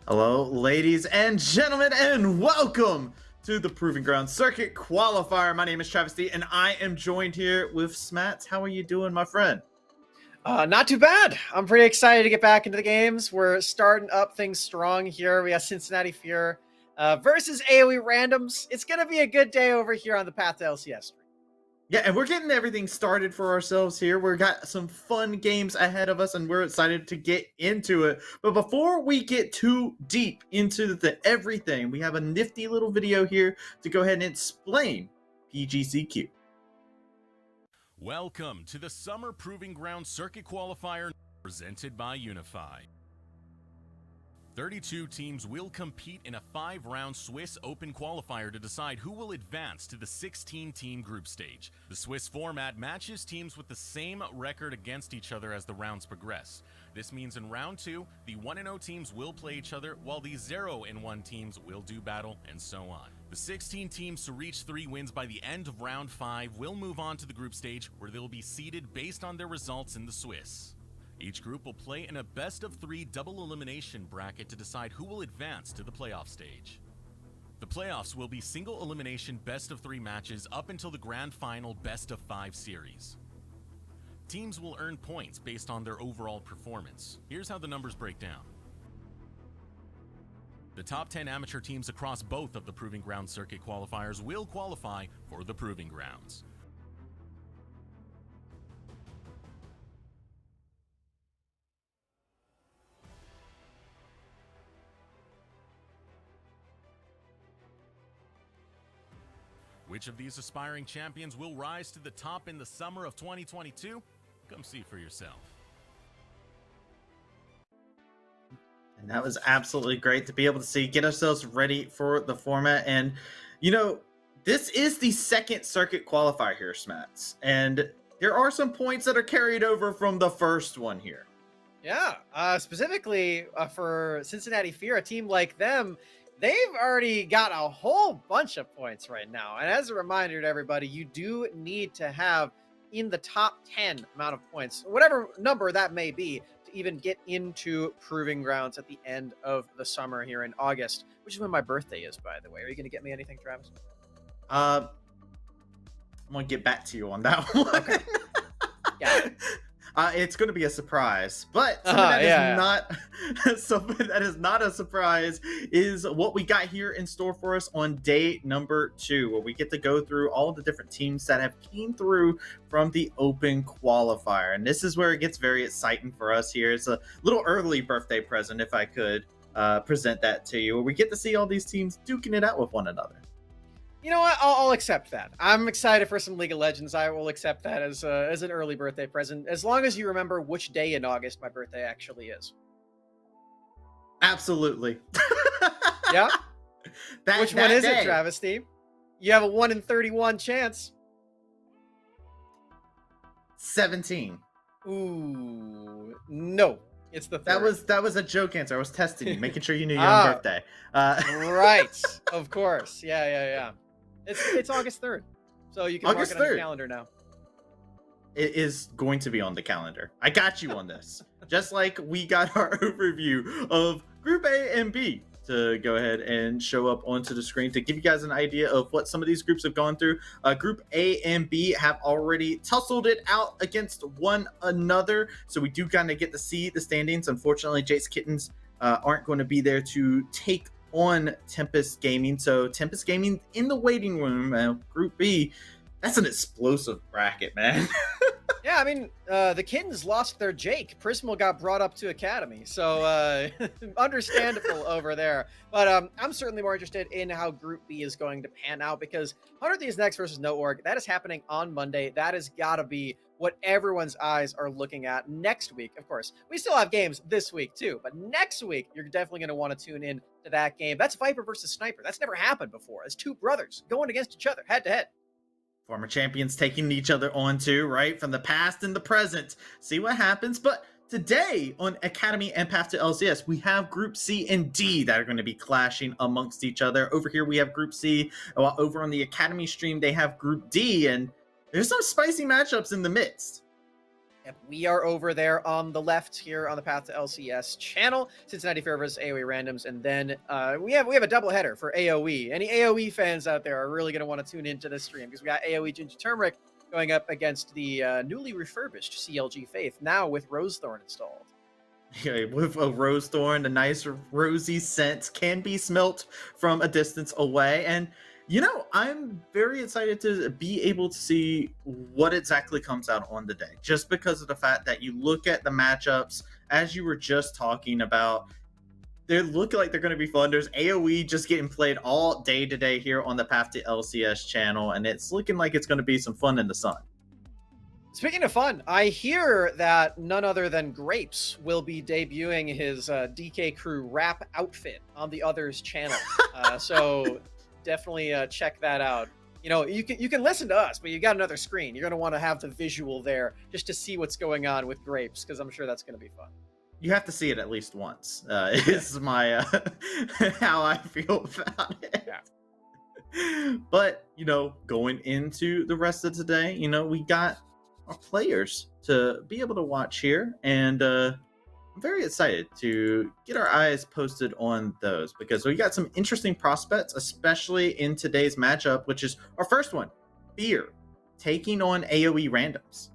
Hello, ladies and gentlemen, and welcome to the Proving Ground Circuit Qualifier. My name is Travis D, and I am joined here with Smats. How are you doing, my friend? Not too bad. I'm pretty excited to get back into the games. We're starting up things strong here. We got Cincinnati Fear versus AOE Randoms. It's going to be a good day over here on the path to LCS. Yeah, and we're getting everything started for ourselves here. We've got some fun games ahead of us, and we're excited to get into it. But before we get too deep into the everything, we have a nifty little video here to go ahead and explain PGCQ. Welcome to the Summer Proving Ground Circuit Qualifier presented by Unify. 32 teams will compete in a 5-round Swiss Open qualifier to decide who will advance to the 16-team group stage. The Swiss format matches teams with the same record against each other as the rounds progress. This means in round 2, the 1-0 teams will play each other, while the 0-1 teams will do battle, and so on. The 16 teams to reach 3 wins by the end of round 5 will move on to the group stage, where they'll be seeded based on their results in the Swiss. Each group will play in a best-of-3 double elimination bracket to decide who will advance to the playoff stage. The playoffs will be single elimination best-of-3 matches up until the grand final best-of-5 series. Teams will earn points based on their overall performance. Here's how the numbers break down. The top 10 amateur teams across both of the Proving Ground Circuit qualifiers will qualify for the Proving Grounds. Which of these aspiring champions will rise to the top in the summer of 2022? Come see for yourself. And that was absolutely great to be able to see, get ourselves ready for the format. And, you know, this is the second circuit qualifier here, Smats. And there are some points that are carried over from the first one here. Yeah, specifically for Cincinnati Fear, a team like them, they've already got a whole bunch of points right now. And as a reminder to everybody, you do need to have in the top 10 amount of points, whatever number that may be, to even get into Proving Grounds at the end of the summer here in August, which is when my birthday is, by the way. Are you going to get me anything, Travis? I'm going to get back to you on that one. Okay. Yeah. It's going to be a surprise, but something that is not a surprise is what we got here in store for us on day number 2, where we get to go through all of the different teams that have came through from the open qualifier. And this is where it gets very exciting for us here. It's a little early birthday present, if I could present that to you, where we get to see all these teams duking it out with one another. You know what? I'll accept that. I'm excited for some League of Legends. I will accept that as an early birthday present, as long as you remember which day in August my birthday actually is. Absolutely. Yeah? Which one is day. it, Travis Steve? You have a 1 in 31 chance. 17. Ooh, no. It's the 3rd. That was a joke answer. I was testing you, making sure you knew your own birthday. Right. Of course. Yeah. It's August 3rd. So you can mark it on your calendar now. It is going to be on the calendar. I got you on this. Just like we got our overview of Group A and B to go ahead and show up onto the screen to give you guys an idea of what some of these groups have gone through. Group A and B have already tussled it out against one another, so we do kind of get to see the standings. Unfortunately, Jace Kittens aren't going to be there to take on Tempest Gaming, so Tempest Gaming in the waiting room. Group B, that's an explosive bracket, man. Yeah, I mean, the Kittens lost their Jake. Prismal got brought up to Academy, so understandable over there. But I'm certainly more interested in how Group B is going to pan out, because 100 Thieves Next versus No Org, that is happening on Monday. That has got to be what everyone's eyes are looking at next week. Of course, we still have games this week too, but next week, you're definitely going to want to tune in to that game. That's Viper versus Sniper. That's never happened before. It's two brothers going against each other, head to head. Former champions taking each other on too, right? From the past and the present. See what happens. But today on Academy and Path to LCS, we have Group C and D that are going to be clashing amongst each other. Over here, we have Group C. While over on the Academy stream, they have Group D. And there's some spicy matchups in the midst. Yep, we are over there on the left here on the Path to LCS channel, Cincinnati Fear versus AOE Randoms, and then we have a double header for AOE. Any AOE fans out there are really going to want to tune into this stream because we got AOE Ginger Turmeric going up against the newly refurbished CLG Faith, now with Rosethorn installed. Yeah, with a rose thorn, a nice rosy scent can be smelt from a distance away. And, you know, I'm very excited to be able to see what exactly comes out on the day, just because of the fact that you look at the matchups, as you were just talking about, they look like they're going to be fun. There's AoE just getting played all day today here on the Path to LCS channel, and it's looking like it's going to be some fun in the sun. Speaking of fun, I hear that none other than Grapes will be debuting his DK Crew rap outfit on the Others channel. So definitely check that out. You know, you can listen to us, but you got another screen. You're going to want to have the visual there just to see what's going on with Grapes, because I'm sure that's going to be fun. You have to see it at least once. Is my how I feel about it. Yeah. But, you know, going into the rest of today, you know, we got our players to be able to watch here, and I'm very excited to get our eyes posted on those because we got some interesting prospects, especially in today's matchup, which is our first one, Fear, taking on AOE Randoms.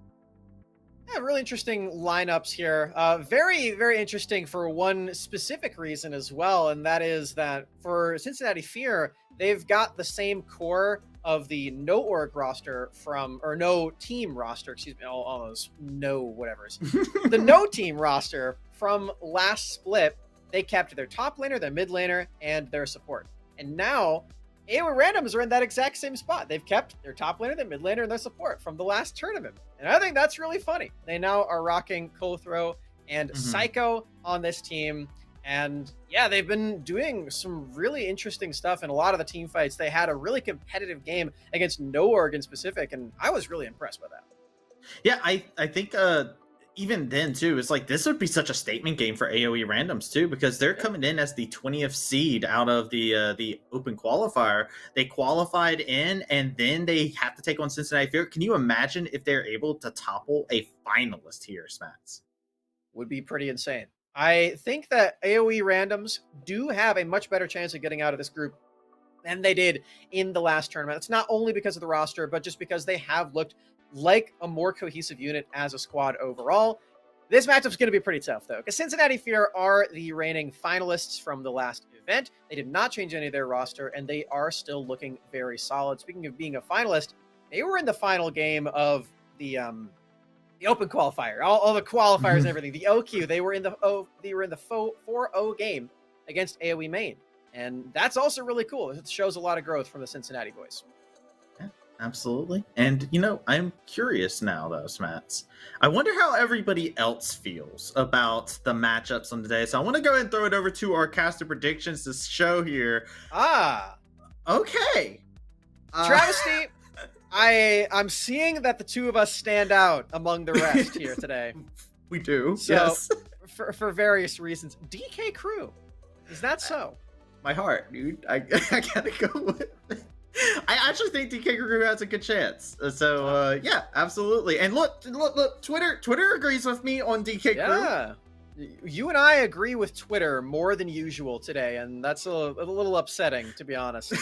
Yeah, really interesting lineups here. Very, very interesting for one specific reason as well, and that is that for Cincinnati Fear, they've got the same core of the no org roster no team roster, excuse me, almost no whatevers. The no team roster from last split, they kept their top laner, their mid laner, and their support. And now AOE Randoms are in that exact same spot. They've kept their top laner, their mid laner, and their support from the last tournament. And I think that's really funny. They now are rocking Kothro and Psycho on this team. And yeah, they've been doing some really interesting stuff in a lot of the team fights. They had a really competitive game against No Org in specific, and I was really impressed by that. Yeah, I think even then too, it's like this would be such a statement game for AOE Randoms too, because they're coming in as the 20th seed out of the open qualifier. They qualified in, and then they have to take on Cincinnati Fear. Can you imagine if they're able to topple a finalist here, Smats? Would be pretty insane. I think that AOE Randoms do have a much better chance of getting out of this group than they did in the last tournament. It's not only because of the roster, but just because they have looked like a more cohesive unit as a squad overall. This matchup's going to be pretty tough, though, because Cincinnati Fear are the reigning finalists from the last event. They did not change any of their roster, and they are still looking very solid. Speaking of being a finalist, they were in the final game of the open qualifier, all the qualifiers and everything. The OQ, they were in the 4-0 game against AOE Main, and that's also really cool. It shows a lot of growth from the Cincinnati boys. Absolutely. And, you know, I'm curious now, though, Smats. I wonder how everybody else feels about the matchups on today. So I want to go ahead and throw it over to our caster predictions to show here. Okay. Travesty, I'm seeing that the two of us stand out among the rest here today. We do, so, yes. For various reasons. DK Crew, is that so? My heart, dude. I gotta go with it. I actually think DK Crew has a good chance. So yeah, absolutely. And look, Twitter agrees with me on DK Crew. Yeah. You and I agree with Twitter more than usual today, and that's a little upsetting, to be honest.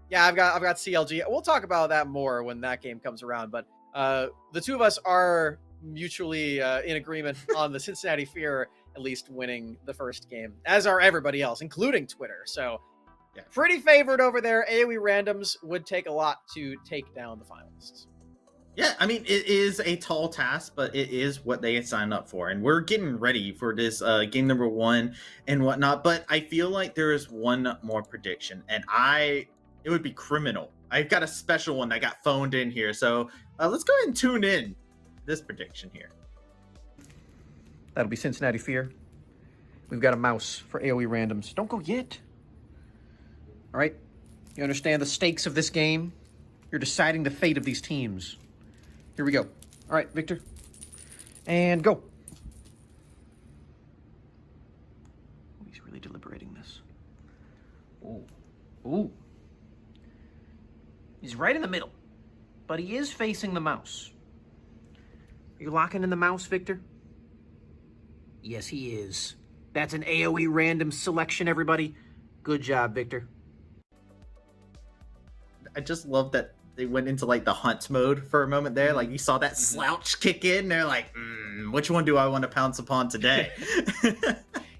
Yeah, I've got CLG. We'll talk about that more when that game comes around, but the two of us are mutually in agreement on the Cincinnati Fear at least winning the first game, as are everybody else, including Twitter. So yeah, pretty favored over there. AOE Randoms would take a lot to take down the finalists. Yeah, I mean, it is a tall task, but it is what they signed up for. And we're getting ready for this game number 1 and whatnot. But I feel like there is one more prediction, and it would be criminal. I've got a special one that got phoned in here. So let's go ahead and tune in this prediction here. That'll be Cincinnati Fear. We've got a mouse for AOE Randoms. Don't go yet. All right? You understand the stakes of this game? You're deciding the fate of these teams. Here we go. All right, Victor. And go. Oh, he's really deliberating this. Ooh. Ooh. He's right in the middle, but he is facing the mouse. Are you locking in the mouse, Victor? Yes, he is. That's an AOE random selection, everybody. Good job, Victor. I just love that they went into like the hunt mode for a moment there. Like you saw that slouch kick in. They're like, which one do I want to pounce upon today?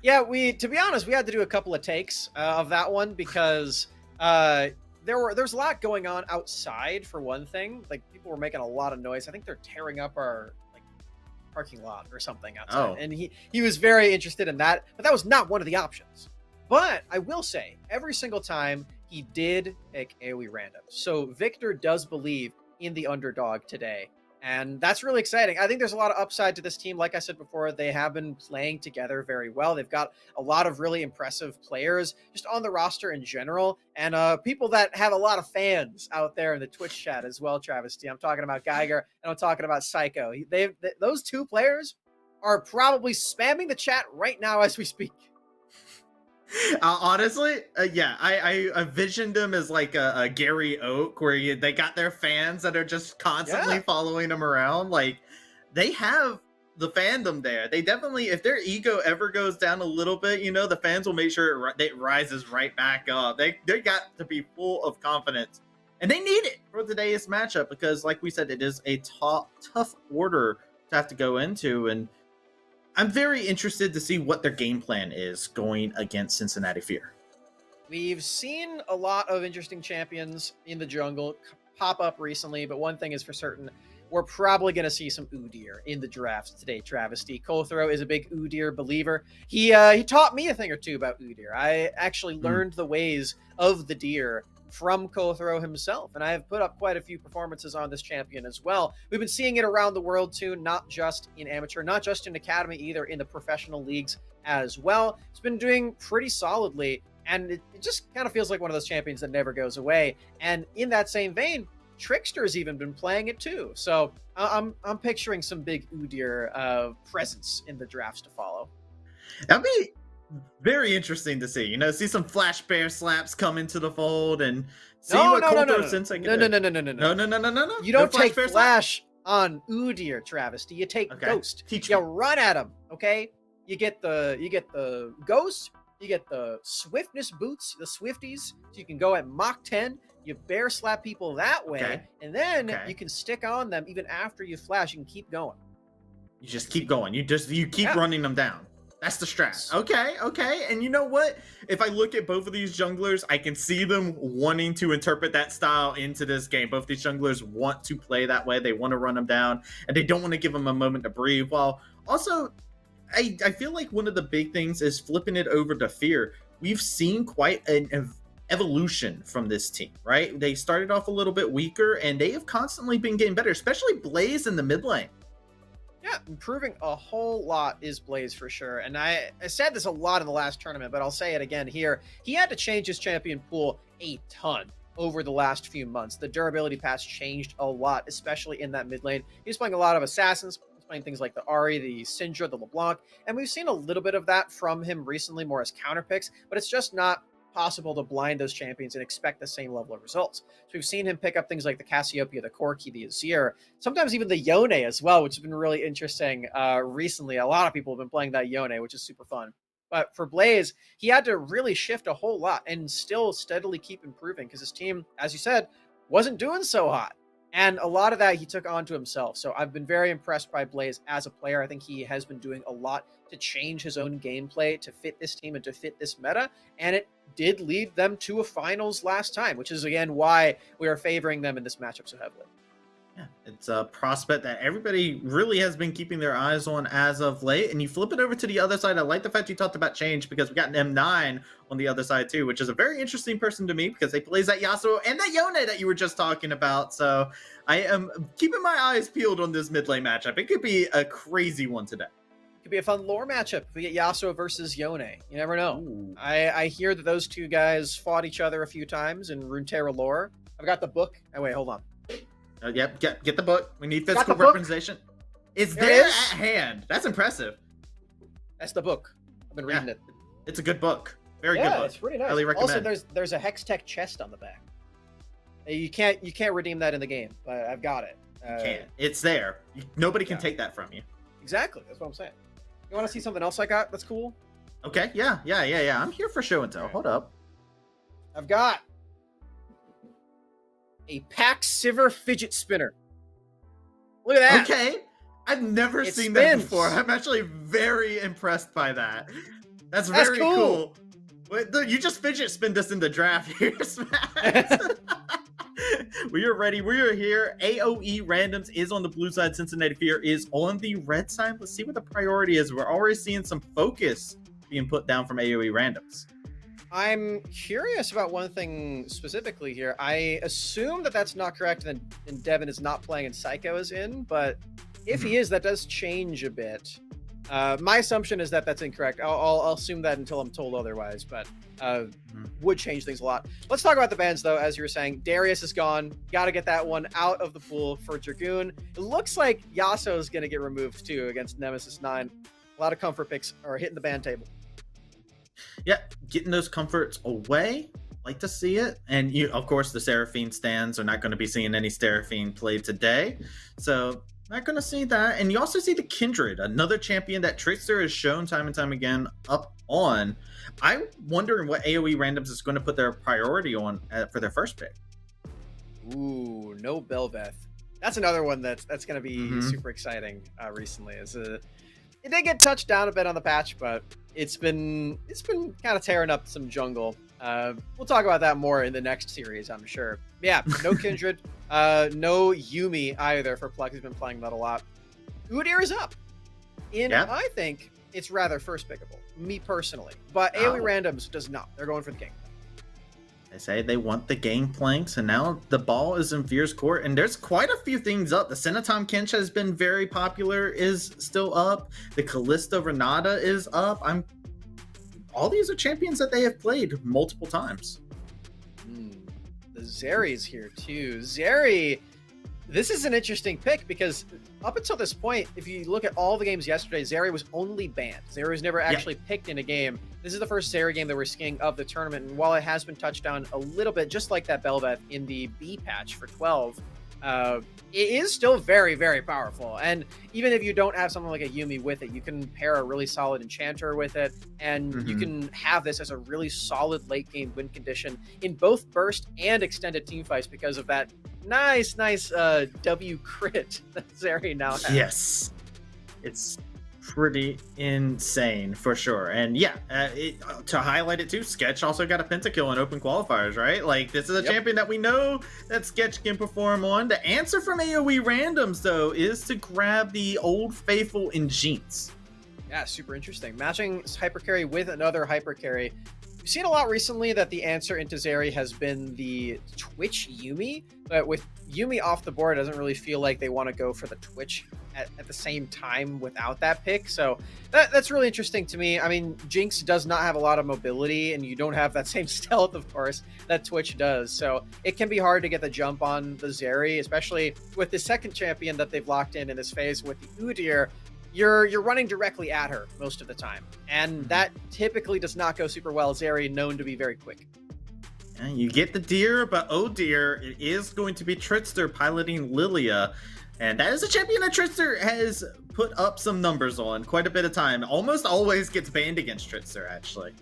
Yeah, to be honest, we had to do a couple of takes of that one because there's a lot going on outside for one thing. Like people were making a lot of noise. I think they're tearing up our like parking lot or something outside. Oh. And he was very interested in that, but that was not one of the options. But I will say, every single time he did pick AoE random. So Victor does believe in the underdog today. And that's really exciting. I think there's a lot of upside to this team. Like I said before, they have been playing together very well. They've got a lot of really impressive players just on the roster in general. And people that have a lot of fans out there in the Twitch chat as well, Travesty. I'm talking about Geiger and I'm talking about Psycho. Those two players are probably spamming the chat right now as we speak. Honestly, yeah, I envisioned them as like a Gary Oak, where they got their fans that are just constantly following them around. Like they have the fandom there. They definitely, if their ego ever goes down a little bit, the fans will make sure it rises right back up. They got to be full of confidence, and they need it for today's matchup because, like we said, it is a tough order to have to go into, and I'm very interested to see what their game plan is going against Cincinnati Fear. We've seen a lot of interesting champions in the jungle pop up recently, but one thing is for certain, we're probably going to see some Udyr in the drafts today, Travesty. Kolthro is a big Udyr believer. He taught me a thing or two about Udyr. I actually learned the ways of the deer from Kolthro himself, and I have put up quite a few performances on this champion as well. We've been seeing it around the world too, not just in amateur, not just in academy either, in the professional leagues as well. It's been doing pretty solidly, and it just kind of feels like one of those champions that never goes away. And in that same vein, Trickster's even been playing it too. So I'm picturing some big Udyr presence in the drafts to follow. That'd be very interesting to see. See some flash bear slaps come into the fold and see what Kolthro Sensei can do. No. You don't take flash on Udyr, Travesty. You take Ghost. You run at him, okay? You get the Ghost, you get the Swiftness boots, the Swifties, so you can go at Mach 10. You bear slap people that way, and then you can stick on them even after you flash. You can keep going. You just keep going. You keep running them down. That's the strat. Okay. And you know what? If I look at both of these junglers, I can see them wanting to interpret that style into this game. Both these junglers want to play that way. They want to run them down, and they don't want to give them a moment to breathe. While also, I feel like one of the big things is flipping it over to Fear. We've seen quite an evolution from this team, right? They started off a little bit weaker, and they have constantly been getting better, especially Blaze in the mid lane. Yeah, improving a whole lot is Blaze for sure. And I said this a lot in the last tournament, but I'll say it again here. He had to change his champion pool a ton over the last few months. The durability pass changed a lot, especially in that mid lane. He was playing a lot of assassins, playing things like the Ahri, the Syndra, the LeBlanc, and we've seen a little bit of that from him recently, more as counter picks, but it's just not possible to blind those champions and expect the same level of results. So we've seen him pick up things like the Cassiopeia, the Corki, the Azir, sometimes even the Yone as well, which has been really interesting recently. A lot of people have been playing that Yone, which is super fun. But for Blaze, he had to really shift a whole lot and still steadily keep improving because his team, as you said, wasn't doing so hot. And a lot of that he took on to himself. So I've been very impressed by Blaze as a player. I think he has been doing a lot to change his own gameplay to fit this team and to fit this meta. And it did lead them to a finals last time, which is, again, why we are favoring them in this matchup so heavily. Yeah, it's a prospect that everybody really has been keeping their eyes on as of late. And you flip it over to the other side. I like the fact you talked about change because we got an M9 on the other side too, which is a very interesting person to me because they plays that Yasuo and that Yone that you were just talking about. So I am keeping my eyes peeled on this mid lane matchup. It could be a crazy one today. Could be a fun lore matchup if we get Yasuo versus Yone. You never know. I hear that those two guys fought each other a few times in Runeterra lore. I've got the book. Oh, wait, hold on. Yep, get the book. We need physical representation. It's there at hand. That's impressive. That's the book. I've been reading it. It's a good book. Very good book. It's pretty nice. Highly recommend. Also, there's a Hextech chest on the back. You can't redeem that in the game, but I've got it. Can't. It's there. Nobody can Yeah. take that from you. Exactly. That's what I'm saying. You want to see something else I got that's cool? Okay, yeah. I'm here for show and tell. Okay. Hold up. I've got a Pax Siver fidget spinner. Look at that. Okay. I've never It seen that spins. before. I'm actually very impressed by that. That's That's very cool. cool. Wait, you just fidget spinned us in the draft here, Smash. We are ready. We are here. AOE randoms is on the blue side. Cincinnati Fear is on the red side. Let's see what the priority is. We're already seeing some focus being put down from AOE randoms. I'm curious about one thing specifically here. I assume that that's not correct and Devin is not playing and Psycho is in, but if he is, that does change a bit. My assumption is that that's incorrect. I'll assume that until I'm told otherwise, but would change things a lot. Let's talk about the bans, though. As you were saying, Darius is gone. Got to get that one out of the pool for Dragoon. It looks like Yasuo is going to get removed, too, against Nemesis 9. A lot of comfort picks are hitting the ban table. Yeah, getting those comforts away. Like to see it. And you, of course, the Seraphine stands are not going to be seeing any Seraphine play today. So not going to see that. And you also see the Kindred, another champion that Trickster has shown time and time again up on. I'm wondering what AOE randoms is going to put their priority on for their first pick. Ooh, no Belveth. That's another one that's going to be super exciting recently. It did get touched down a bit on the patch, but it's been kind of tearing up some jungle. We'll talk about that more in the next series, I'm sure. Yeah, no Kindred, no Yumi either for Plex. He's been playing that a lot. Udyr is up. I think it's rather first pickable, me personally. But AOE randoms does not. They're going for the king. They say they want the gangplank, so now the ball is in Fear's court, and there's quite a few things up. The Senatom Kench has been very popular, is still up. The Kalista Renata is up. All these are champions that they have played multiple times. The Zeri's here too. Zeri, this is an interesting pick because up until this point, if you look at all the games yesterday, Zeri was only banned. Zeri was never actually picked in a game. This is the first Zeri game that we're seeing of the tournament, and while it has been touched on a little bit, just like that Belveth in the B patch for 12, it is still very, very powerful. And even if you don't have something like a Yumi with it, you can pair a really solid Enchanter with it, and you can have this as a really solid late game win condition in both burst and extended team fights because of that nice W crit that Zeri now has. Yes, it's pretty insane for sure. And to highlight it too, Sketch also got a pentakill in open qualifiers, right? Like, this is a champion that we know that Sketch can perform on. The answer from AOE randoms, though, is to grab the old faithful in Jinx. Yeah, super interesting. Matching hyper carry with another hyper carry. We've seen a lot recently that the answer into Zeri has been the Twitch Yumi, but with Yumi off the board, it doesn't really feel like they want to go for the Twitch at the same time without that pick. So that's really interesting to me. I mean, Jinx does not have a lot of mobility, and you don't have that same stealth, of course, that Twitch does. So it can be hard to get the jump on the Zeri, especially with the second champion that they've locked in this phase with the Udyr. You're running directly at her most of the time, and that typically does not go super well. Zeri known to be very quick. Yeah, you get the deer, but oh dear, it is going to be Trickster piloting Lilia. And that is a champion that Trickster has put up some numbers on quite a bit of time. Almost always gets banned against Trickster, actually.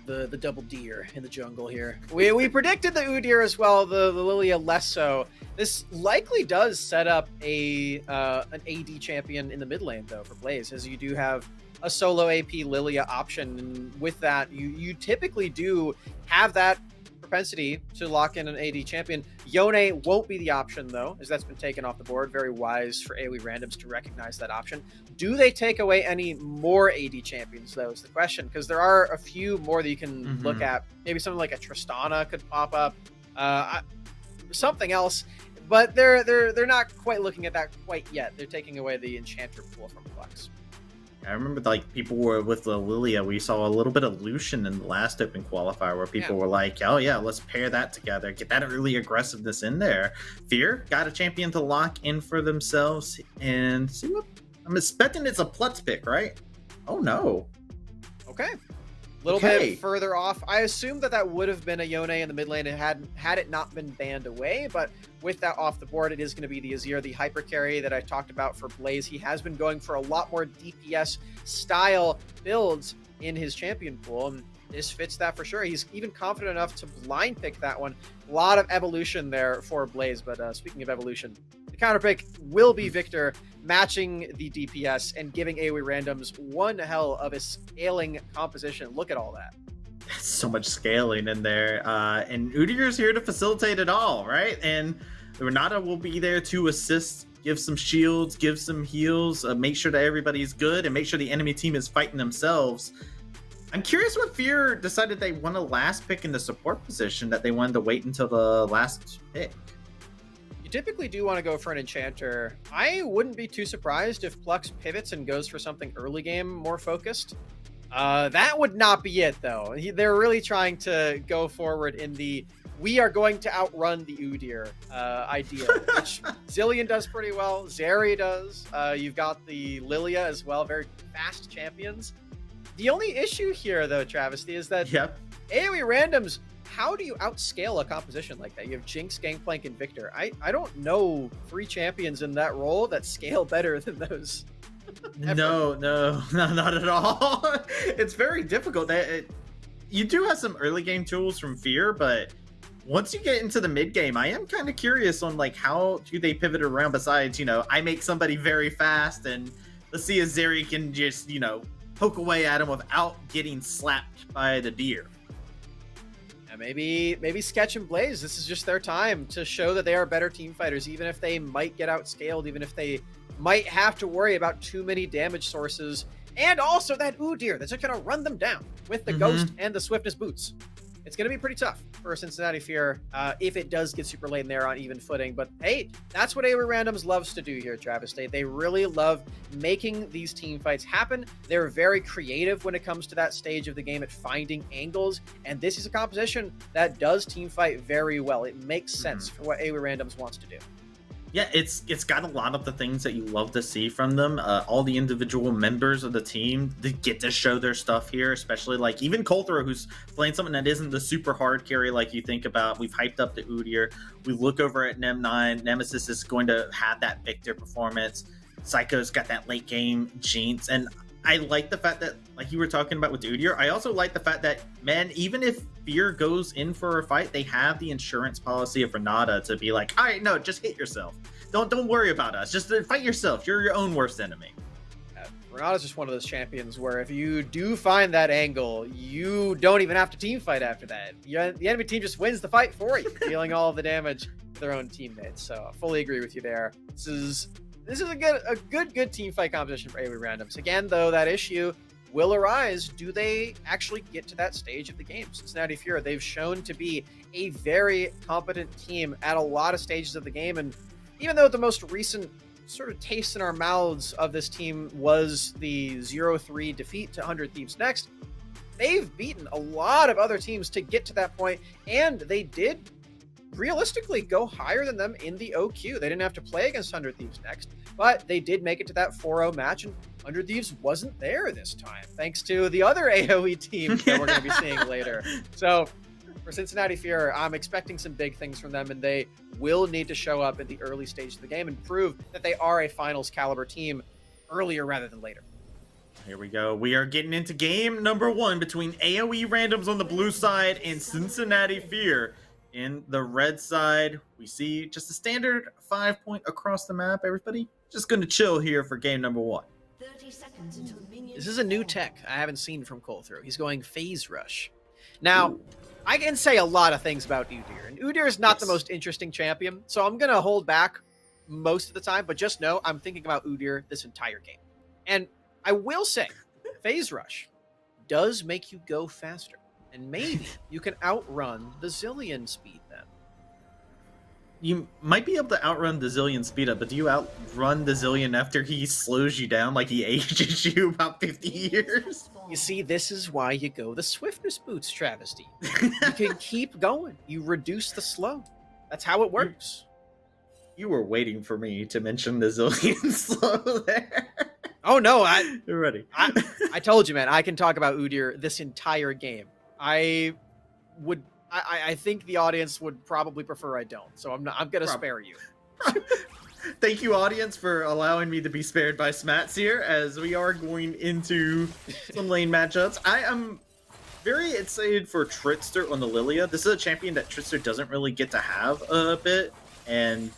The double deer in the jungle here. We predicted the Udyr as well, the Lilia less so. This likely does set up an AD champion in the mid lane, though, for Blaze, as you do have a solo AP Lilia option. And with that, you typically do have that propensity to lock in an AD champion. Yone won't be the option, though, as that's been taken off the board. Very wise for AoE randoms to recognize that option. Do they take away any more AD champions, though, is the question, because there are a few more that you can look at. Maybe something like a Tristana could pop up, something else, but they're not quite looking at that quite yet. They're taking away the Enchanter pool from Flex. I remember, like, people were with the Lilia. We saw a little bit of Lucian in the last open qualifier where people were like, oh yeah, let's pair that together, get that early aggressiveness in there. Fear got a champion to lock in for themselves, and see what I'm expecting. It's a Plutz pick, right? Oh no. Okay. A little Okay. bit further off. I assume that would have been a Yone in the mid lane had it not been banned away, but with that off the board, it is going to be the Azir, the hyper carry that I talked about for Blaze. He has been going for a lot more DPS style builds in his champion pool, and this fits that for sure. He's even confident enough to blind pick that one. A lot of evolution there for Blaze, but speaking of evolution, the counter pick will be Victor, matching the DPS and giving AoE randoms one hell of a scaling composition. Look at all that. So much scaling in there. And Udyr's here to facilitate it all, right? And Renata will be there to assist, give some shields, give some heals, make sure that everybody's good, and make sure the enemy team is fighting themselves. I'm curious what Fear decided they want a last pick in the support position, that they wanted to wait until the last pick. Typically do want to go for an enchanter. I wouldn't be too surprised if Plux pivots and goes for something early game more focused. That would not be it though. They're really trying to go forward in the we are going to outrun the Udyr idea, which Zillion does pretty well. Zeri does. You've got the Lilia as well, very fast champions. The only issue here though, Travesty, is that AoE randoms, how do you outscale a composition like that? You have Jinx, Gangplank, and Victor. I don't know 3 champions in that role that scale better than those. No, not at all. It's very difficult. You do have some early game tools from Fear, but once you get into the mid game, I am kind of curious on like how do they pivot around besides, I make somebody very fast and let's see if Zeri can just, poke away at him without getting slapped by the deer. Maybe Sketch and Blaze, this is just their time to show that they are better team fighters, even if they might get outscaled, even if they might have to worry about too many damage sources, and also that Udyr that's just going to run them down with the Ghost and the Swiftness boots. It's going to be pretty tough for Cincinnati Fear if it does get super late in there on even footing. But hey, that's what AoE Randoms loves to do here, Travis. They really love making these team fights happen. They're very creative when it comes to that stage of the game at finding angles. And this is a composition that does team fight very well. It makes sense for what AoE Randoms wants to do. Yeah, it's got a lot of the things that you love to see from them. All the individual members of the team, they get to show their stuff here, especially like even Colthrow, who's playing something that isn't the super hard carry like you think about. We've hyped up the Udyr. We look over at Nem9. Nemesis is going to have that Victor performance. Psycho's got that late game Jinx. And I like the fact that, like you were talking about with Udyr, I also like the fact that, man, even if Fear goes in for a fight, they have the insurance policy of Renata to be like, all right, no, just hit yourself. Don't worry about us. Just fight yourself. You're your own worst enemy. Renata's just one of those champions where if you do find that angle, you don't even have to team fight after that. The enemy team just wins the fight for you, dealing all of the damage to their own teammates. So I fully agree with you there. This is a good team fight composition for AoE Randoms. Again, though, that issue will arise. Do they actually get to that stage of the game? Cincinnati Fear, they've shown to be a very competent team at a lot of stages of the game. And even though the most recent sort of taste in our mouths of this team was the 0-3 defeat to 100 Thieves Next, they've beaten a lot of other teams to get to that point, and they did realistically go higher than them in the OQ. They didn't have to play against 100 Thieves Next, but they did make it to that 4-0 match, and 100 Thieves wasn't there this time, thanks to the other AoE team that we're going to be seeing later. So for Cincinnati Fear, I'm expecting some big things from them, and they will need to show up at the early stage of the game and prove that they are a finals caliber team earlier rather than later. Here we go. We are getting into game number 1 between AoE Randoms on the blue side and Cincinnati Fear in the red side. We see just a standard 5-point across the map, everybody. Just going to chill here for game number 1. 30 seconds until minions. This is a new tech I haven't seen from Colthrow. He's going Phase Rush. Now, I can say a lot of things about Udyr, and Udyr is not the most interesting champion, so I'm going to hold back most of the time, but just know I'm thinking about Udyr this entire game. And I will say, Phase Rush does make you go faster, and maybe you can outrun the Zillion speed then. You might be able to outrun the Zillion speed up, but do you outrun the Zillion after he slows you down like he ages you about 50 years? You see, this is why you go the Swiftness boots, Travesty. You can keep going. You reduce the slow. That's how it works. You were waiting for me to mention the Zillion slow there. Oh no, You're ready. I told you, man. I can talk about Udyr this entire game. I think the audience would probably prefer I don't. So I'm gonna spare you. Thank you, audience, for allowing me to be spared by Smats here, as we are going into some lane matchups. I am very excited for Trickster on the Lilia. This is a champion that Trickster doesn't really get to have a bit, and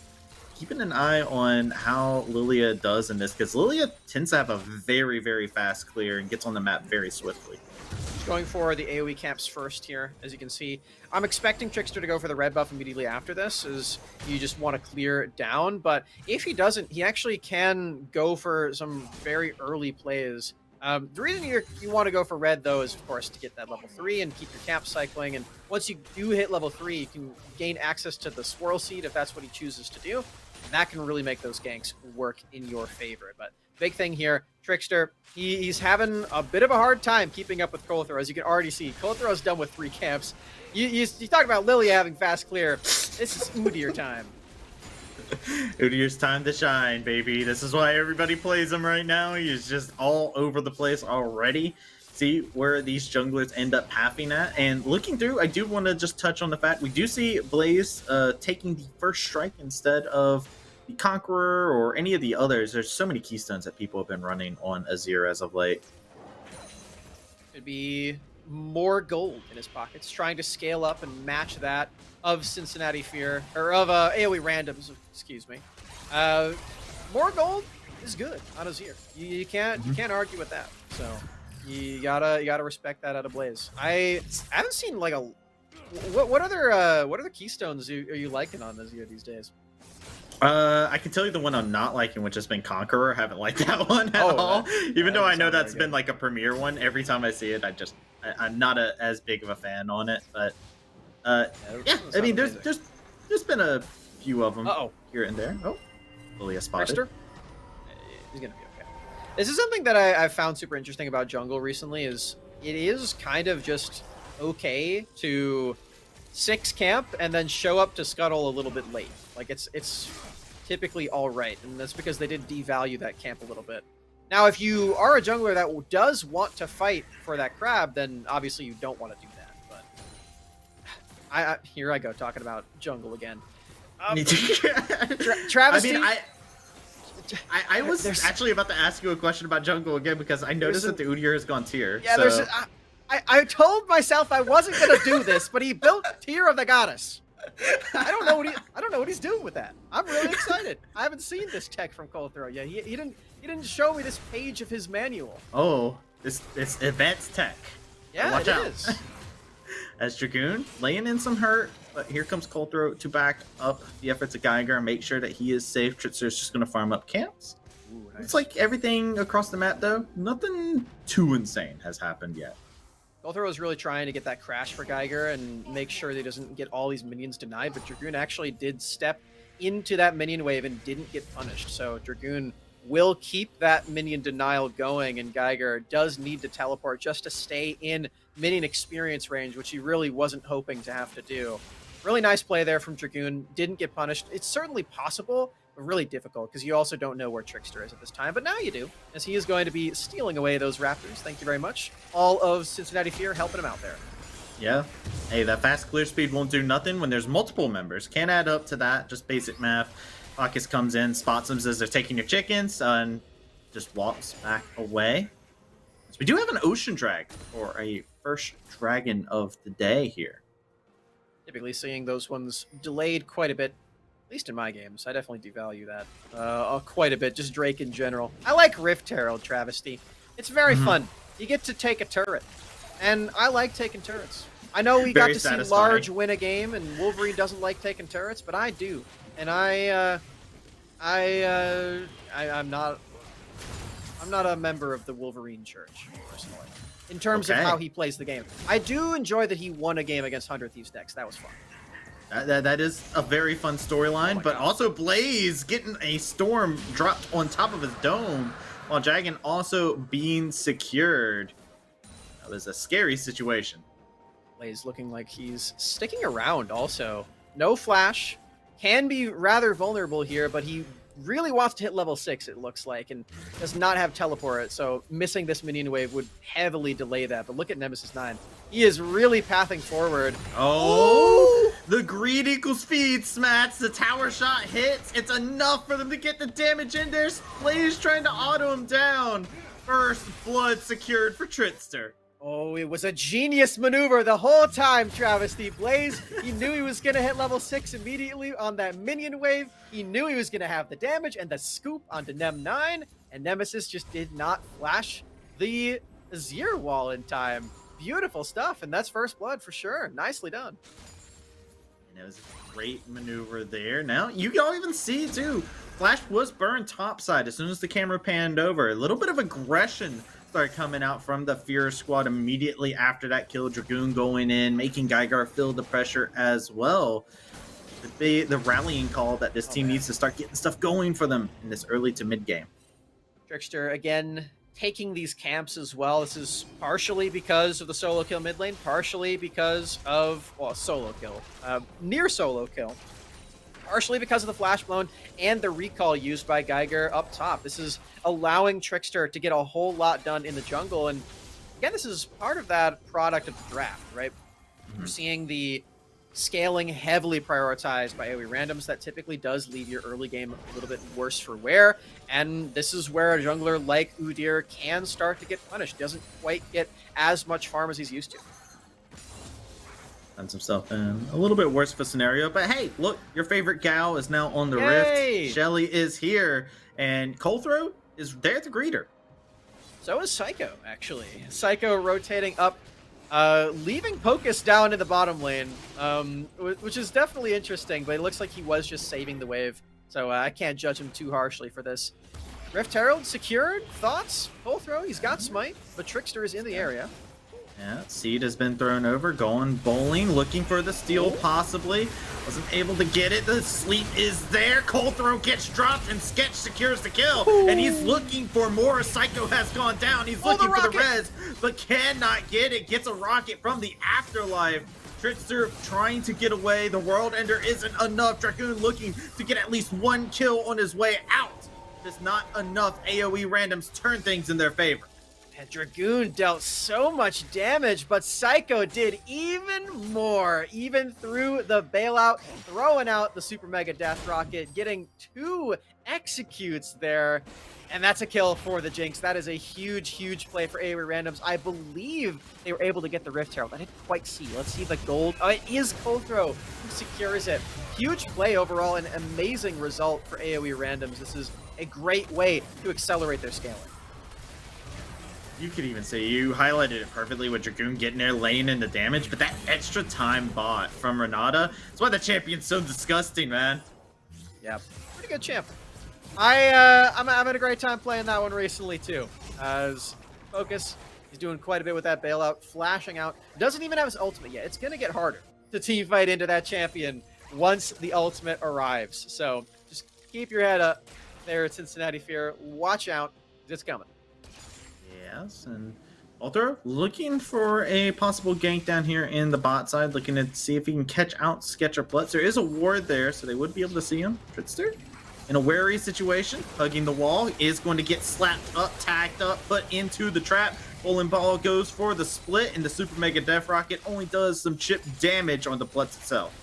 keeping an eye on how Lilia does in this, because Lilia tends to have a very, very fast clear and gets on the map very swiftly. Going for the AoE camps first here, as you can see. I'm expecting Trickster to go for the red buff immediately after this, as you just want to clear down. But if he doesn't, he actually can go for some very early plays. The reason you want to go for red, though, is, of course, to get that level 3 and keep your camp cycling. And once you do hit level 3, you can gain access to the Swirl Seed if that's what he chooses to do. And that can really make those ganks work in your favor. But big thing here, Trickster, he's having a bit of a hard time keeping up with Coulthro, as you can already see. Coulthro's done with 3 camps. You talk about Lilia having fast clear. This is Udyr time. Udyr's time to shine, baby. This is why everybody plays him right now. He's just all over the place already. See where these junglers end up halving at. And looking through, I do want to just touch on the fact we do see Blaze taking the first strike instead of the Conqueror or any of the others. There's so many keystones that people have been running on Azir as of late. Could be more gold in his pockets, trying to scale up and match that of Cincinnati Fear, or of AOE randoms, excuse me. More gold is good on Azir. You can't argue with that. So you gotta respect that out of Blaze. I haven't seen like a what other keystones are you liking on Azir these days? I can tell you the one I'm not liking, which has been Conqueror. I haven't liked that one at all. Even though I know that's been like a premier one. Every time I see it, I'm not as big of a fan on it. But yeah, I mean, there's been a few of them here and there. Oh, Lilia spotted. Trickster? He's gonna be okay. This is something that I've found super interesting about jungle recently. Is it is kind of just okay to 6 camp and then show up to scuttle a little bit late. Like it's typically all right, and that's because they did devalue that camp a little bit. Now, if you are a jungler that does want to fight for that crab, then obviously you don't want to do that. But here I go talking about jungle again. Travesty. I mean, I was actually about to ask you a question about jungle again because I noticed that the Udyr has gone tier. Yeah, so. I told myself I wasn't gonna do this, but he built Tier of the Goddess. I don't know what he's doing with that. I'm really excited. I haven't seen this tech from Coulthro yet. He didn't show me this page of his manual. Oh, this advanced tech. Yeah, watch out. is. As Dragoon laying in some hurt, but here comes Coulthro to back up the efforts of Geiger and make sure that he is safe. Tritzer's just going to farm up camps. Ooh, nice. It's like everything across the map, though. Nothing too insane has happened yet. Coulthro is really trying to get that crash for Geiger and make sure that he doesn't get all these minions denied, but Dragoon actually did step into that minion wave and didn't get punished. So Dragoon will keep that minion denial going, and Geiger does need to teleport just to stay in minion experience range, which he really wasn't hoping to have to do. Really nice play there from Dragoon. Didn't get punished. It's certainly possible, but really difficult because you also don't know where Trickster is at this time. But now you do, as he is going to be stealing away those Raptors. Thank you very much. All of Cincinnati Fear helping him out there. Yeah. Hey, that fast clear speed won't do nothing when there's multiple members. Can't add up to that. Just basic math. Bacchus comes in, spots them as they're taking your chickens, and just walks back away. So we do have an ocean drag, or a first dragon of the day here. Typically seeing those ones delayed quite a bit, at least in my games. I definitely devalue that quite a bit, just Drake in general. I like Rift Herald, Travesty. It's very fun. You get to take a turret, and I like taking turrets. I know we got to see Large win a game, and Wolverine doesn't like taking turrets, but I do. And I'm not a member of the Wolverine Church, personally, in terms of how he plays the game. I do enjoy that he won a game against 100 Thieves decks. That was fun. That is a very fun storyline, but also Blaze getting a storm dropped on top of his dome, while Dragon also being secured. That was a scary situation. Blaze looking like he's sticking around also. No flash. Can be rather vulnerable here, but he really wants to hit level 6, it looks like, and does not have teleport, so missing this minion wave would heavily delay that. But look at Nemesis 9. He is really pathing forward. Oh, the greed equals speed, Smats. The tower shot hits. It's enough for them to get the damage in there. Blaze trying to auto him down. First blood secured for Trickster. Oh, it was a genius maneuver the whole time, Travesty. Blaze, he knew he was going to hit level 6 immediately on that minion wave. He knew he was going to have the damage and the scoop onto Nem 9, and Nemesis just did not flash the Azir wall in time. Beautiful stuff, and that's first blood for sure. Nicely done. And it was a great maneuver there. Now, you can all even see, too, Flash was burned topside as soon as the camera panned over. A little bit of aggression started coming out from the Fear squad immediately after that kill. Dragoon going in, making Geiger feel the pressure as well. The rallying call that this team needs to start getting stuff going for them in this early to mid game. Trickster, again, taking these camps as well. This is partially because of the solo kill mid lane, partially because of, well, solo kill, near solo kill. Partially because of the flash blown and the recall used by Geiger up top. This is allowing Trickster to get a whole lot done in the jungle. And again, this is part of that product of the draft, right? We're seeing the scaling heavily prioritized by AoE randoms. That typically does leave your early game a little bit worse for wear. And this is where a jungler like Udyr can start to get punished. Doesn't quite get as much farm as he's used to. Finds himself in a little bit worse of a scenario, but hey, look, your favorite gal is now on the rift. Shelly is here, and Colthrow is there to greet her. So is Psycho, actually. Psycho rotating up, leaving Pocus down in the bottom lane, which is definitely interesting, but it looks like he was just saving the wave, so I can't judge him too harshly for this. Rift Herald secured. Thoughts? Colthrow, he's got Smite, but Trickster is in the area. Yeah, Seed has been thrown over, going bowling, looking for the steal possibly. Wasn't able to get it. The sleep is there. Colthrow gets dropped and Sketch secures the kill. Ooh. And he's looking for more. Psycho has gone down. He's looking for the res, but cannot get it. Gets a rocket from the afterlife. Trickster trying to get away. The World Ender isn't enough. Dragoon looking to get at least one kill on his way out. Just not enough. AoE randoms turn things in their favor. And Dragoon dealt so much damage, but Psycho did even more, even through the bailout, throwing out the Super Mega Death Rocket, getting 2 executes there. And that's a kill for the Jinx. That is a huge, huge play for AoE randoms. I believe they were able to get the Rift Herald. I didn't quite see. Let's see the gold. Oh, it is Colthrow who secures it. Huge play overall, an amazing result for AoE randoms. This is a great way to accelerate their scaling. You could even say you highlighted it perfectly with Dragoon getting there, laying in the damage, but that extra time bot from Renata, that's why the champion's so disgusting, man. Yeah, pretty good champ. I'm having a great time playing that one recently too. As Focus, he's doing quite a bit with that bailout, flashing out. Doesn't even have his ultimate yet. It's gonna get harder to team fight into that champion once the ultimate arrives. So just keep your head up there at Cincinnati Fear. Watch out, it's coming. Yes, and Ultra looking for a possible gank down here in the bot side, looking to see if he can catch out Sketch or Plutz. There is a ward there, so they would be able to see him. Trickster, in a wary situation, hugging the wall, is going to get slapped up, tagged up, put into the trap. Bowling Ball goes for the split, and the Super Mega Death Rocket only does some chip damage on the Plutz itself.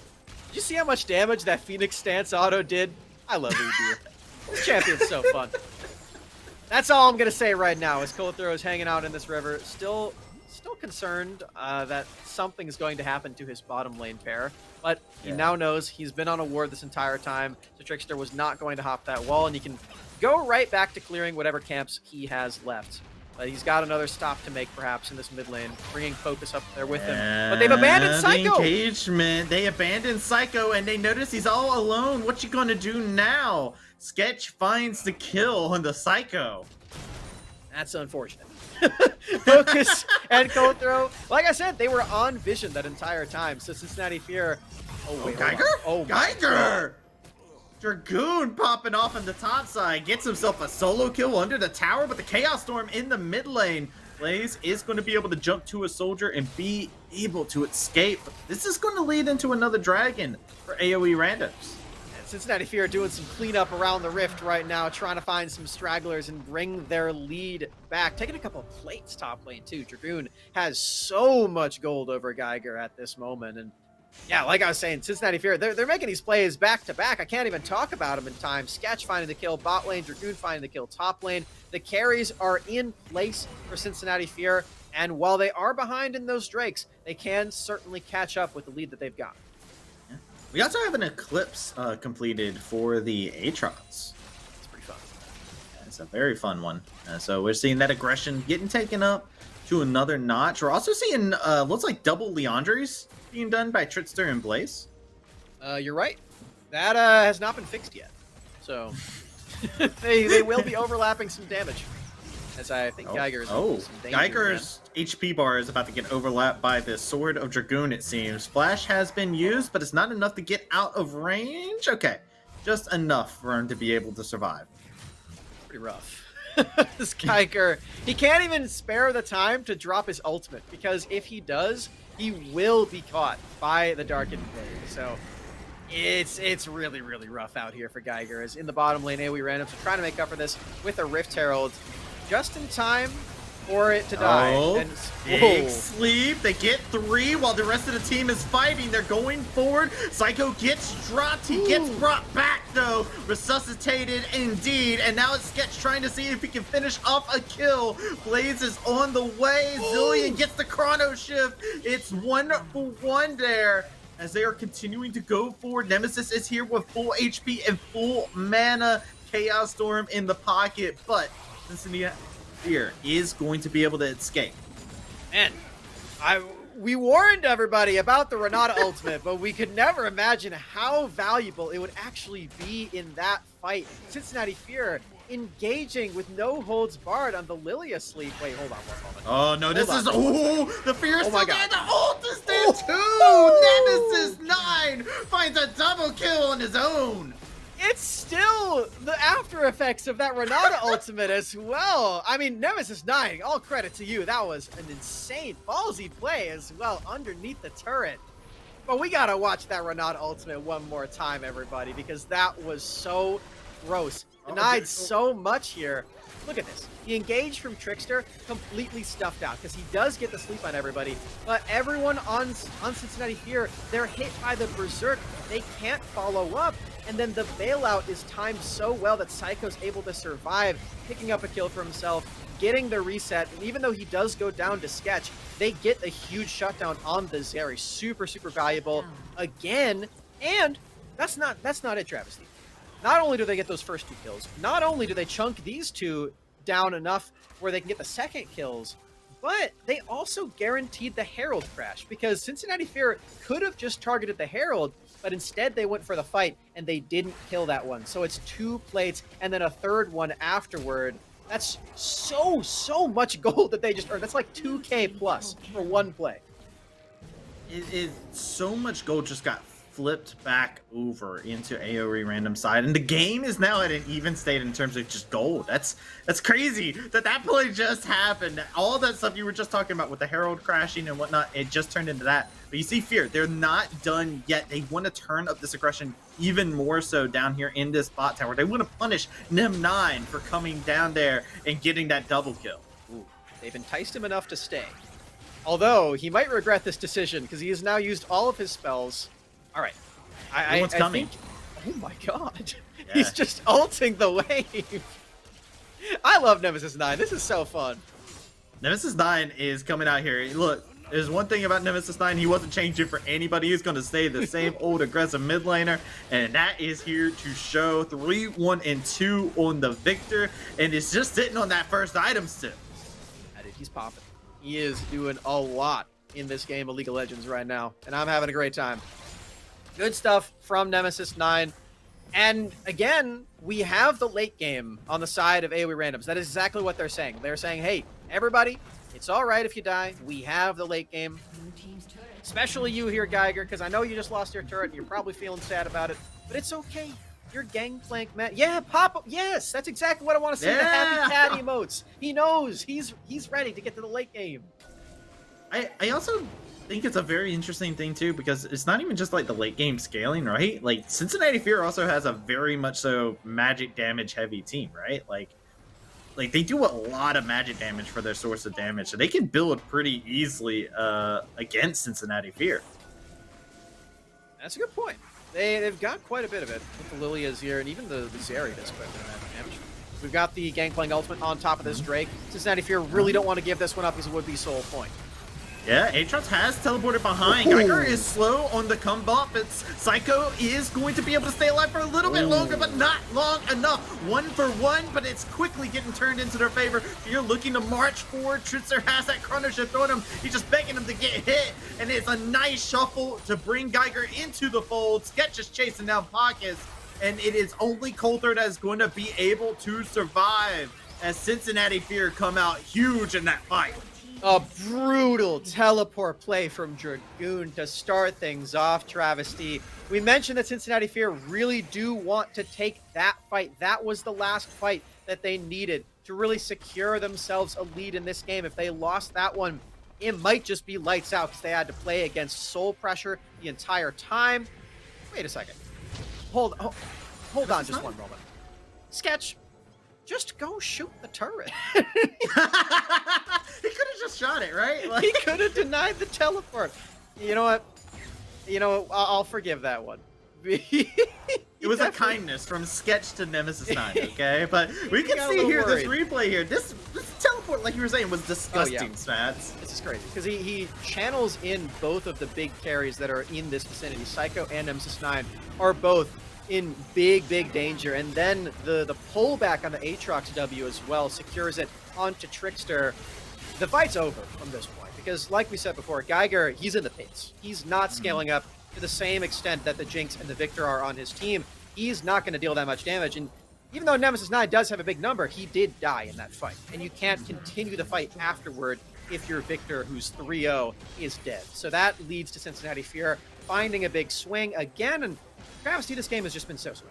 Did you see how much damage that Phoenix Stance auto did? I love Udyr. This champion's so fun. That's all I'm going to say right now as Colthrow is hanging out in this river. Still concerned that something is going to happen to his bottom lane pair. But he now knows he's been on a ward this entire time. So Trickster was not going to hop that wall. And he can go right back to clearing whatever camps he has left. But he's got another stop to make perhaps in this mid lane. Bringing Focus up there with him. But they've abandoned Psycho. The engagement. They abandoned Psycho and they notice he's all alone. What you going to do now? Sketch finds the kill on the Psycho. That's unfortunate. Focus and Colthrow, like I said, they were on vision that entire time. So Cincinnati Fear. Oh, wait, Geiger? Oh, Geiger! Dragoon popping off on the top side. Gets himself a solo kill under the tower, but the Chaos Storm in the mid lane. Blaze is going to be able to jump to a soldier and be able to escape. This is going to lead into another dragon for AoE randoms. Cincinnati Fear doing some cleanup around the rift right now, trying to find some stragglers and bring their lead back. Taking a couple of plates top lane too. Dragoon has so much gold over Geiger at this moment. And yeah, like I was saying, Cincinnati Fear, they're making these plays back to back. I can't even talk about them in time. Sketch finding the kill bot lane, Dragoon finding the kill top lane. The carries are in place for Cincinnati Fear. And while they are behind in those Drakes, they can certainly catch up with the lead that they've got. We also have an Eclipse completed for the Aatrox. It's pretty fun. It's a very fun one. So we're seeing that aggression getting taken up to another notch. We're also seeing, looks like double Leandres being done by Trickster and Blaze. You're right. That has not been fixed yet. So they will be overlapping some damage. As I think Geiger is some danger, Geiger's HP bar is about to get overlapped by the Sword of Dragoon, it seems. Flash has been used, but it's not enough to get out of range. Okay, just enough for him to be able to survive. Pretty rough. This Geiger, he can't even spare the time to drop his ultimate, because if he does, he will be caught by the Darkened Blade. So it's really, really rough out here for Geiger. As in the bottom lane, AOE randoms are trying to make up for this with a Rift Herald. Just in time for it to die. And big sleep. They get 3 while the rest of the team is fighting. They're going forward. Psycho gets dropped. He gets brought back, though. Resuscitated indeed. And now it's Sketch trying to see if he can finish off a kill. Blaze is on the way. Zillion gets the chrono shift. It's 1-for-1 there. As they are continuing to go forward. Nemesis is here with full HP and full mana. Chaos Storm in the pocket. But Cincinnati Fear is going to be able to escape. Man, we warned everybody about the Renata ultimate, but we could never imagine how valuable it would actually be in that fight. Cincinnati Fear engaging with no holds barred on the Lilia sleep. Wait, hold on one moment. Oh no, this is the Fear still there. The ult is there too. Nemesis 9 finds a double kill on his own. It's still the after effects of that Renata ultimate as well. I mean, Nemesis 9, all credit to you. That was an insane, ballsy play as well underneath the turret. But we gotta watch that Renata ultimate one more time, everybody, because that was so gross. Denied so much here. Look at this. The engage from Trickster completely stuffed out because he does get the sleep on everybody, but everyone on Cincinnati Fear, they're hit by the Berserk. They can't follow up, and then the bailout is timed so well that Psycho's able to survive, picking up a kill for himself, getting the reset, and even though he does go down to Sketch, they get a huge shutdown on the Zeri. Super, super valuable again, and that's not it, Travesty. Not only do they get those first 2 kills, not only do they chunk these 2 down enough where they can get the second kills, but they also guaranteed the Herald crash, because Cincinnati Fear could have just targeted the Herald, but instead they went for the fight and they didn't kill that one. So it's 2 plates and then a third one afterward. That's so much gold that they just earned. That's like 2K plus for 1 play. It is so much gold just got flipped back over into AOE random side, and the game is now at an even state in terms of just gold. That's crazy that play just happened. All that stuff you were just talking about with the Herald crashing and whatnot, it just turned into that. But you see Fear, they're not done yet. They want to turn up this aggression even more so down here in this bot tower. They want to punish Nem9 for coming down there and getting that double kill. Ooh, they've enticed him enough to stay. Although he might regret this decision because he has now used all of his spells. All right. I coming. Think, oh my god. Yeah. He's just ulting the wave. I love Nemesis 9. This is so fun. Nemesis 9 is coming out here. Look, there's one thing about Nemesis 9. He wasn't changing for anybody. He's going to stay the same old aggressive mid laner. And that is here to show 3-1-2 on the Victor. And it's just sitting on that first item still. He's popping. He is doing a lot in this game of League of Legends right now. And I'm having a great time. Good stuff from Nemesis 9. And again, we have the late game on the side of AOE randoms. That is exactly what they're saying. They're saying, hey, everybody, it's all right if you die. We have the late game. Especially you here, Geiger, because I know you just lost your turret and you're probably feeling sad about it. But it's okay. You're Gangplank, man. Yeah, pop up. Yes, that's exactly what I want to see. Yeah. The happy cat emotes. He knows. He's ready to get to the late game. I also think it's a very interesting thing too, because it's not even just like the late game scaling, right? Like Cincinnati Fear also has a very much so magic damage heavy team, right? Like they do a lot of magic damage for their source of damage, so they can build pretty easily against Cincinnati Fear. That's a good point. They've got quite a bit of it with the Lilias here, and even the Zeri does quite a bit of magic damage. We've got the Gangplank ultimate on top of this Drake. Cincinnati Fear really don't want to give this one up because it would be soul point. Yeah, Aatrox has teleported behind. Geiger is slow on the come up. It's Psycho is going to be able to stay alive for a little bit longer, but not long enough. 1 for 1, but it's quickly getting turned into their favor. You're looking to march forward. Tritzer has that chrono shift on him. He's just begging him to get hit, and it's a nice shuffle to bring Geiger into the fold. Sketch is chasing down Pockets, and it is only Coulter that is going to be able to survive as Cincinnati Fear come out huge in that fight. A brutal teleport play from Dragoon to start things off, Travesty. We mentioned that Cincinnati Fear really do want to take that fight. That was the last fight that they needed to really secure themselves a lead in this game. If they lost that one, it might just be lights out because they had to play against soul pressure the entire time. Wait a second. Hold on just one moment. Sketch, just go shoot the turret. He could have just shot it, right? Like... He could have denied the teleport. You know what? I'll forgive that one. It was a kindness from Sketch to Nemesis 9, okay? But we can see here, this replay here, this teleport, like you were saying, was disgusting, Spats. This is crazy, because he channels in both of the big carries that are in this vicinity. Psycho and Nemesis 9 are both in big danger, and then the pullback on the Aatrox W as well secures it onto Trickster. The fight's over from this point, because like we said before, Geiger, he's in the pits. He's not scaling up to the same extent that the Jinx and the Victor are on his team. He's not going to deal that much damage, and even though Nemesis 9 does have a big number, he did die in that fight, and you can't continue the fight afterward if your Victor, who's 3-0, is dead. So that leads to Cincinnati Fear finding a big swing again, and Travesty, this game has just been so sweet.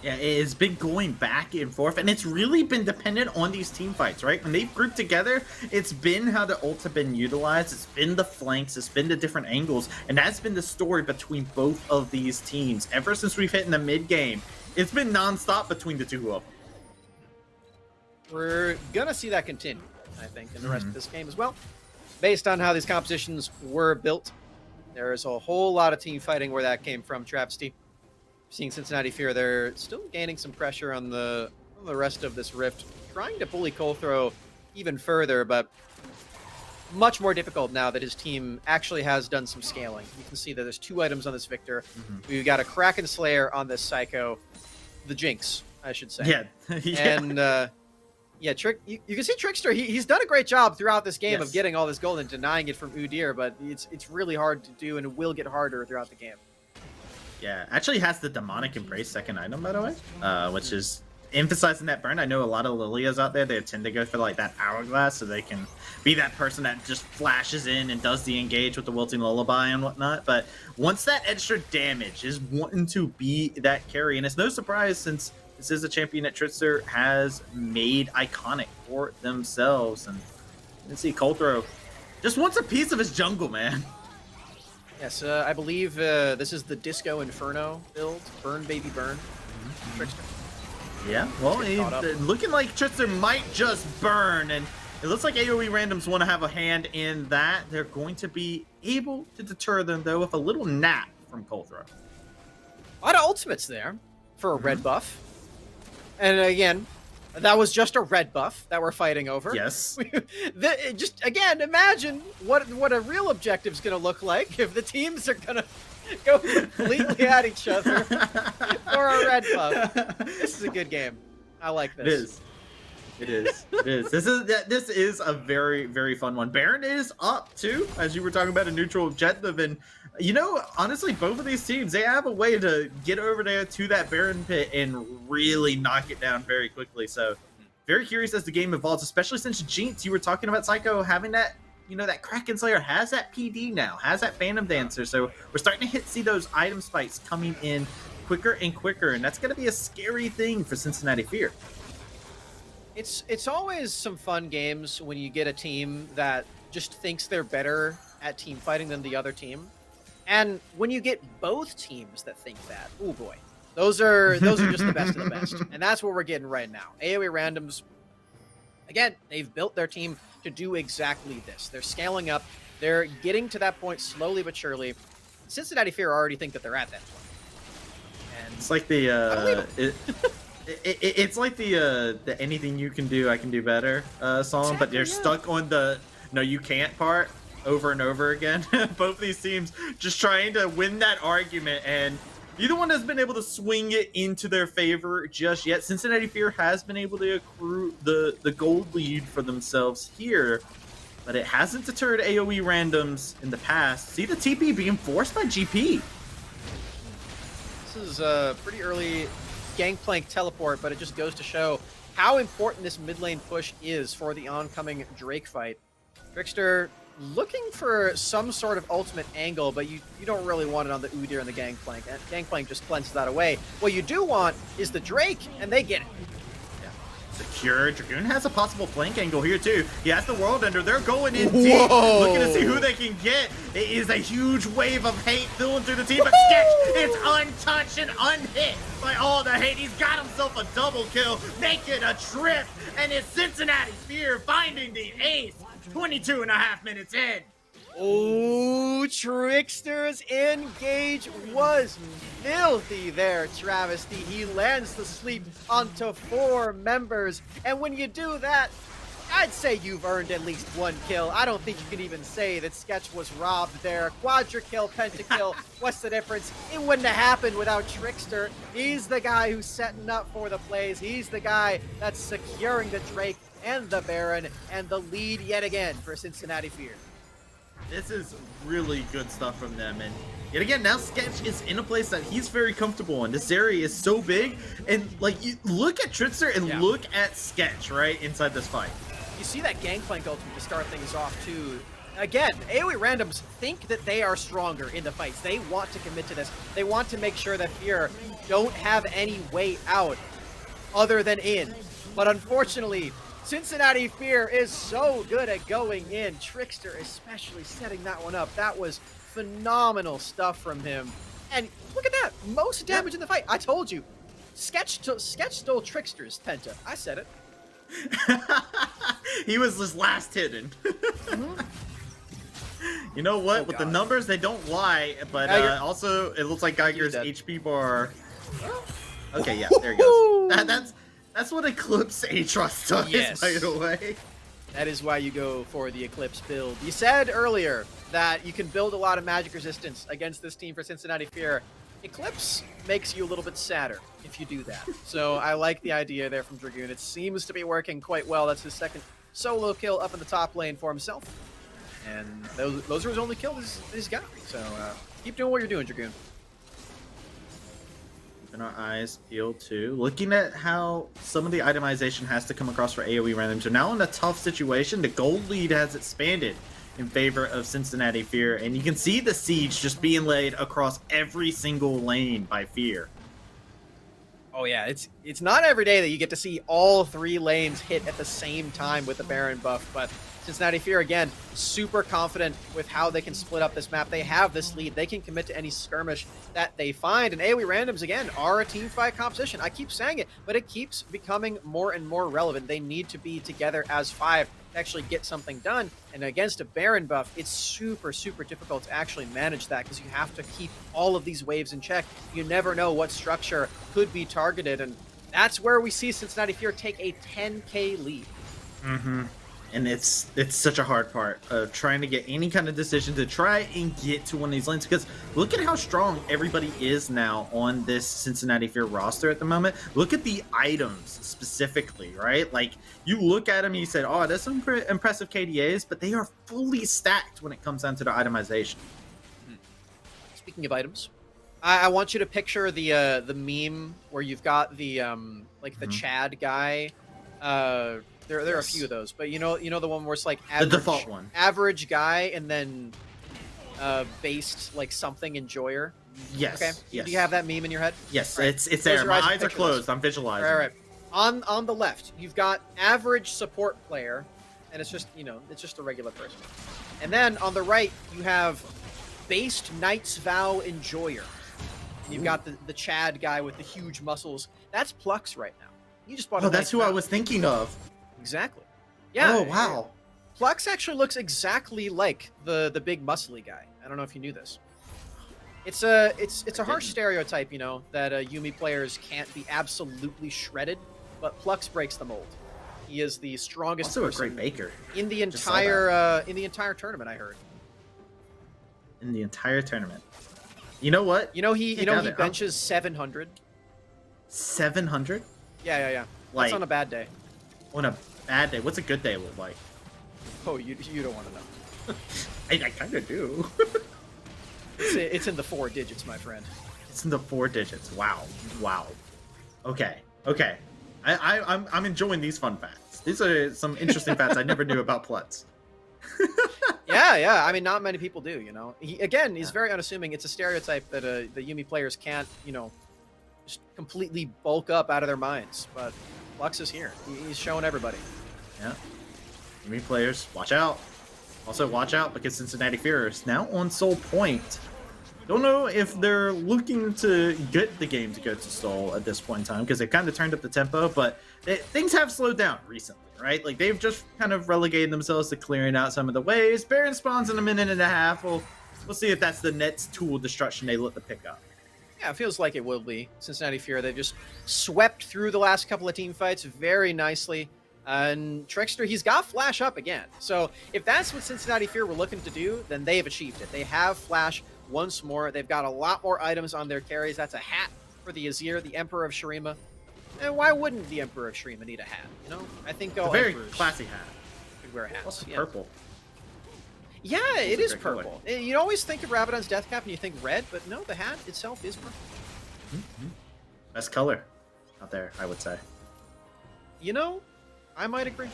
Yeah, it's been going back and forth, and it's really been dependent on these team fights, right? When they've grouped together, it's been how the ults have been utilized, it's been the flanks, it's been the different angles, and that's been the story between both of these teams. Ever since we've hit in the mid-game, it's been non-stop between the two of them. We're going to see that continue, I think, in the rest of this game as well. Based on how these compositions were built, there's a whole lot of team fighting where that came from, Travesty. Seeing Cincinnati Fear, they're still gaining some pressure on the rest of this rift, trying to bully Colthrow even further, but much more difficult now that his team actually has done some scaling. You can see that there's 2 items on this Victor. We've got a Kraken Slayer on this Psycho, the Jinx, I should say. Yeah. And you can see Trickster, he's done a great job throughout this game of getting all this gold and denying it from Udyr, but it's really hard to do, and it will get harder throughout the game. Yeah, actually has the Demonic Embrace second item, by the way, which is emphasizing that burn. I know a lot of Lilias out there, they tend to go for like that Hourglass so they can be that person that just flashes in and does the engage with the Wilting Lullaby and whatnot. But once that extra damage is wanting to be that carry, and it's no surprise since this is a champion that Tritzer has made iconic for themselves. And you can see Colthrow just wants a piece of his jungle, man. Yes, I believe this is the Disco Inferno build. Burn, baby, burn. Trickster. Yeah, well, looking like Tritzer might just burn, and it looks like AOE randoms want to have a hand in that. They're going to be able to deter them, though, with a little nap from Colthrow. A lot of ultimates there for a red buff. And again, that was just a red buff that we're fighting over. Yes. Just, again, imagine what a real objective is going to look like if the teams are going to go completely at each other for a red buff. This is a good game. I like this. It is. This is a very, very fun one. Baron is up too, as you were talking about a neutral objective, and you know, honestly, both of these teams, they have a way to get over there to that Baron pit and really knock it down very quickly. So very curious as the game evolves, especially since Jinx, you were talking about Psycho having that, you know, that Kraken Slayer has that PD now, has that Phantom Dancer. So we're starting to see those item spikes coming in quicker and quicker, and that's going to be a scary thing for Cincinnati Fear. It's always some fun games when you get a team that just thinks they're better at team fighting than the other team. And when you get both teams that think that, oh boy, those are just the best of the best. And that's what we're getting right now. AOE Randoms, again, they've built their team to do exactly this. They're scaling up. They're getting to that point slowly but surely. Cincinnati Fear already think that they're at that point. And it's like it's like the anything you can do, I can do better song, Exactly, but you're yeah. stuck on the no, you can't part over and over again. Both these teams just trying to win that argument, and neither one has been able to swing it into their favor just yet. Cincinnati Fear has been able to accrue the gold lead for themselves here, but it hasn't deterred AOE Randoms in the past. See the TP being forced by GP. This is a pretty early Gangplank teleport, but it just goes to show how important this mid lane push is for the oncoming Drake fight. Trickster looking for some sort of ultimate angle, but you don't really want it on the Udyr and the Gangplank. Gangplank just cleanses that away. What you do want is the Drake, and they get it. Secure. Dragoon has a possible flank angle here too. He has the World Ender. They're going in deep, looking to see who they can get. It is a huge wave of hate filling through the team, but Sketch is untouched and unhit by all the hate. He's got himself a double kill, making a trip, and it's Cincinnati Fear finding the ace 22 and a half minutes in. Oh, Trickster's engage was filthy there, Travesty. He lands the sleep onto 4 members. And when you do that, I'd say you've earned at least 1 kill. I don't think you can even say that Sketch was robbed there. Quadra kill, pentakill, what's the difference? It wouldn't have happened without Trickster. He's the guy who's setting up for the plays. He's the guy that's securing the Drake and the Baron, and the lead yet again for Cincinnati Fear. This is really good stuff from them, and yet again, now Sketch is in a place that he's very comfortable in. This area is so big, and like, you look at Trickster and look at Sketch right inside this fight. You see that Gangplank ultimate to start things off too. Again, AOE Randoms think that they are stronger in the fights. They want to commit to this. They want to make sure that Fear don't have any way out other than in. But unfortunately, Cincinnati Fear is so good at going in. Trickster especially setting that one up. That was phenomenal stuff from him. And look at that. Most damage in the fight. I told you. Sketch stole Trickster's penta. I said it. He was just last hidden. You know what? With the numbers, they don't lie. But also, it looks like Geiger's HP bar. Okay, yeah, there he goes. That's what Eclipse Aatrox does, Yes. by the way. That is why you go for the Eclipse build. You said earlier that you can build a lot of magic resistance against this team for Cincinnati Fear. Eclipse makes you a little bit sadder if you do that. So I like the idea there from Dragoon. It seems to be working quite well. That's his second solo kill up in the top lane for himself. And those are his only kills he's got. So keep doing what you're doing, Dragoon. Keeping our eyes peeled too. Looking at how some of the itemization has to come across for AoE randoms. So now in a tough situation, the gold lead has expanded in favor of Cincinnati Fear, and you can see the siege just being laid across every single lane by Fear. Oh yeah, it's not every day that you get to see all 3 lanes hit at the same time with the Baron buff, but Cincinnati Fear, again, super confident with how they can split up this map. They have this lead. They can commit to any skirmish that they find. And AoE Randoms, again, are a team fight composition. I keep saying it, but it keeps becoming more and more relevant. They need to be together as 5 to actually get something done. And against a Baron buff, it's super, super difficult to actually manage that because you have to keep all of these waves in check. You never know what structure could be targeted. And that's where we see Cincinnati Fear take a 10K lead. Mm-hmm. And it's such a hard part of trying to get any kind of decision to try and get to one of these lanes, because look at how strong everybody is now on this Cincinnati Fear roster at the moment. Look at the items specifically, right? Like, you look at them and you said, oh, that's some impressive KDAs, but they are fully stacked when it comes down to the itemization. Speaking of items, I want you to picture the meme where you've got the like the Chad guy. There are a few of those, but you know the one where it's like average, the default one, average guy, and then based like something enjoyer. Yes. Okay. Yes. Do you have that meme in your head? Yes. Right. It's there. My eyes are closed. I'm visualizing. All right. On the left, you've got average support player, and it's just it's just a regular person. And then on the right, you have Based Knight's Vow Enjoyer. You've got the Chad guy with the huge muscles. That's Plux right now. You just bought. Oh, that's who I was thinking of. Exactly. Yeah. Oh wow. Plux actually looks exactly like the big muscly guy. I don't know if you knew this. It's a harsh stereotype, you know, that Yuumi players can't be absolutely shredded, but Plux breaks the mold. He is the strongest Also a person great baker. in the Just saw that. entire tournament. I heard. In the entire tournament. You know what? You know he got it, huh? benches 700. 700 Yeah. That's Like- on a bad day. on a bad day. What's a good day look like? Oh, you don't want to know. I kind of do. It's in the 4 digits, my friend. It's in the 4 digits. Wow. Okay. I'm enjoying these fun facts. These are some interesting facts I never knew about Plutz. Yeah. I mean, not many people do. You know, he's very unassuming. It's a stereotype that the Yuumi players can't, you know, just completely bulk up out of their minds. But Plux is here. He's showing everybody. Yeah. Yuumi players, watch out. Also, watch out because Cincinnati Fear is now on Soul Point. Don't know if they're looking to get the game to go to Soul at this point in time because they've kind of turned up the tempo, but things have slowed down recently, right? Like they've just kind of relegated themselves to clearing out some of the waves. Baron spawns in a minute and a half. We'll see if that's the next tool destruction they look to pick up. Yeah, it feels like it will be. Cincinnati Fear, they've just swept through the last couple of team fights very nicely. And Trickster, he's got Flash up again. So if that's what Cincinnati Fear were looking to do, then they've achieved it. They have Flash once more. They've got a lot more items on their carries. That's a hat for the Azir, the Emperor of Shurima. And why wouldn't the Emperor of Shurima need a hat? You know, I think A all very Emperors classy hat. could wear hats. Also Yeah. purple. Yeah, it a is great color. purple. You always think of Rabadon's Death Cap and you think red, but no, the hat itself is purple. Best color out there, I would say. You know, I might agree.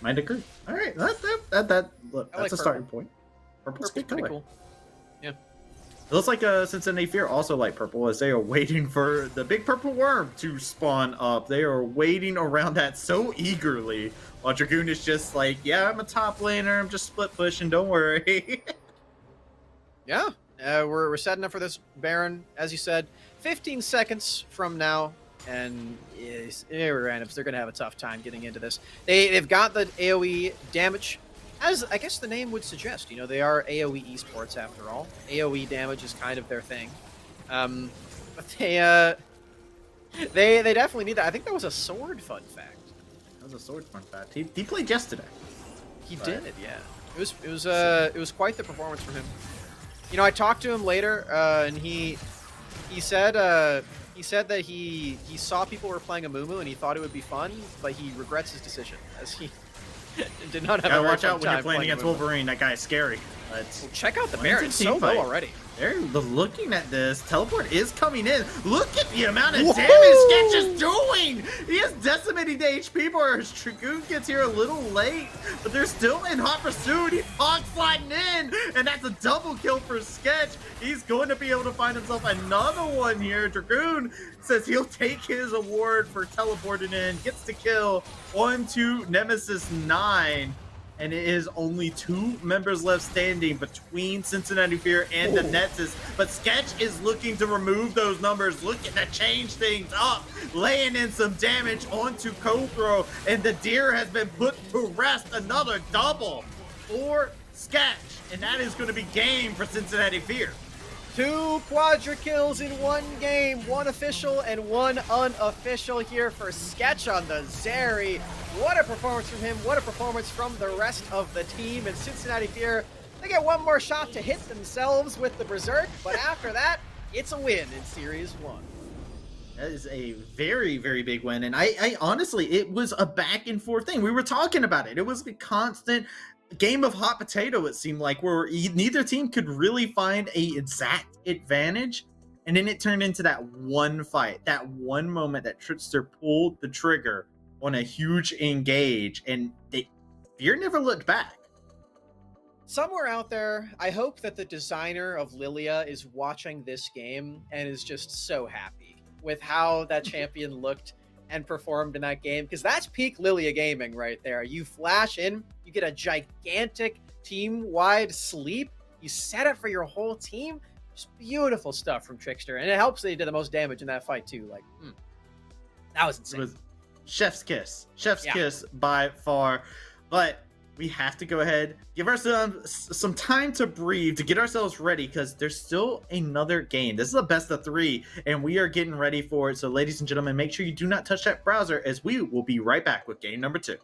Might agree. All right, look, I that's like a starting point. Purple's Purple's good pretty color. cool. Yeah. It looks like Cincinnati Fear also like purple as they are waiting for the big purple worm to spawn up. They are waiting around that so eagerly. While Dragoon is just like, yeah, I'm a top laner. I'm just split pushing. Don't worry. Yeah, we're setting up for this Baron, as you said, 15 seconds from now, and randoms, they're going to have a tough time getting into this. They've got the AOE damage, as I guess the name would suggest. You know, they are AOE esports after all. AOE damage is kind of their thing. But they definitely need that. I think that was a sword fun fact. That was a sword fun fact. He played yesterday. He Right. did, yeah. It was quite the performance from him. You know, I talked to him later, and he said that he saw people were playing a Mumu and he thought it would be fun, but he regrets his decision as he did not have Gotta a watch fun out when you're time playing against Amumu. Wolverine. That guy is scary. But Well, check out the One Baron. to It's team so fight. low already. they're looking at this. Teleport is coming in. Look at the amount of Whoa! damage Sketch is doing. He is decimating the HP bar. His Dragoon gets here a little late, but they're still in hot pursuit. He's hog sliding in, and that's a double kill for Sketch. He's going to be able to find himself another one here. Dragoon says he'll take his award for teleporting in. Gets the kill onto Nemesis 9. And it is only 2 members left standing between Cincinnati Fear and the Nexus. But Sketch is looking to remove those numbers, looking to change things up, laying in some damage onto Cobra. And the Deer has been put to rest. Another double for Sketch. And that is going to be game for Cincinnati Fear. 2 quadra kills in one game, 1 official and 1 unofficial here for Sketch on the Zeri. What a performance from him. What a performance from the rest of the team. And Cincinnati Fear, they get one more shot to hit themselves with the Berserk, but after that, it's a win in Series 1. That is a very, very big win. And I honestly, it was a back and forth thing. We were talking about it. It was a constant game of hot potato, it seemed like, where neither team could really find a exact advantage. And then it turned into that one fight, that one moment that Trickster pulled the trigger on a huge engage, and Fear never looked back. Somewhere out there, I hope that the designer of Lilia is watching this game and is just so happy with how that champion looked and performed in that game, because that's peak Lilia gaming right there. You flash in, you get a gigantic team-wide sleep, you set it for your whole team. Just beautiful stuff from Trickster, and it helps that he did the most damage in that fight too. Like, that was insane. It was chef's kiss. Chef's kiss by far. But we have to go ahead, give ourselves some time to breathe, to get ourselves ready, because there's still another game. This is a best of 3, and we are getting ready for it. So, ladies and gentlemen, make sure you do not touch that browser, as we will be right back with game number 2.